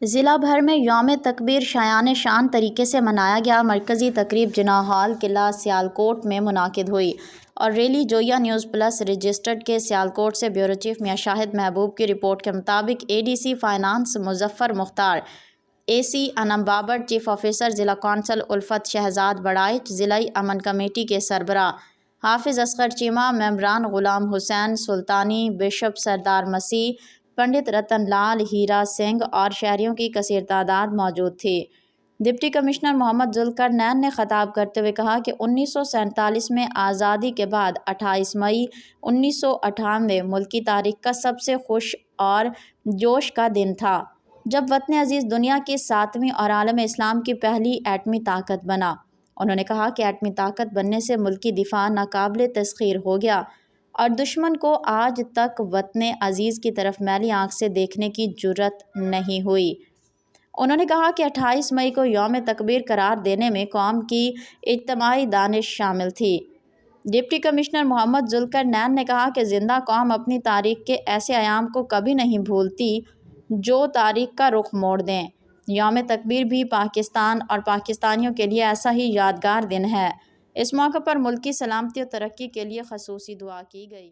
ضلع بھر میں یوم تکبیر شایان شان طریقے سے منایا گیا۔ مرکزی تقریب جناح ہال قلعہ سیالکوٹ میں منعقد ہوئی اور ریلی جویا نیوز پلس رجسٹرڈ کے سیالکوٹ سے بیورو چیف میاں شاہد محبوب کی رپورٹ کے مطابق اے ڈی سی فائنانس مظفر مختار، اے سی انم بابر، چیف آفیسر ضلع کونسل الفت شہزاد وڑائچ، ضلعی امن کمیٹی کے سربراہ حافظ اصغر چیمہ، ممبران غلام حسین سلطانی، بشپ سردار مسیح، پنڈت رتن لال، ہیرا سنگھ اور شہریوں کی کثیر تعداد موجود تھی۔ ڈپٹی کمشنر محمد ذوالقرنین نے خطاب کرتے ہوئے کہا کہ 1947 میں آزادی کے بعد 28 مئی 1998 ملکی تاریخ کا سب سے خوش اور جوش کا دن تھا، جب وطن عزیز دنیا کی 7ویں اور عالم اسلام کی پہلی ایٹمی طاقت بنا۔ انہوں نے کہا کہ ایٹمی طاقت بننے سے ملکی دفاع ناقابل تسخیر ہو گیا اور دشمن کو آج تک وطن عزیز کی طرف میلی آنکھ سے دیکھنے کی جرأت نہیں ہوئی۔ انہوں نے کہا کہ 28 مئی کو یوم تکبیر قرار دینے میں قوم کی اجتماعی دانش شامل تھی۔ ڈپٹی کمشنر محمد ذوالقرنین نے کہا کہ زندہ قوم اپنی تاریخ کے ایسے ایام کو کبھی نہیں بھولتی جو تاریخ کا رخ موڑ دیں۔ یوم تکبیر بھی پاکستان اور پاکستانیوں کے لیے ایسا ہی یادگار دن ہے۔ اس موقع پر ملک کی سلامتی و ترقی کے لیے خصوصی دعا کی گئی۔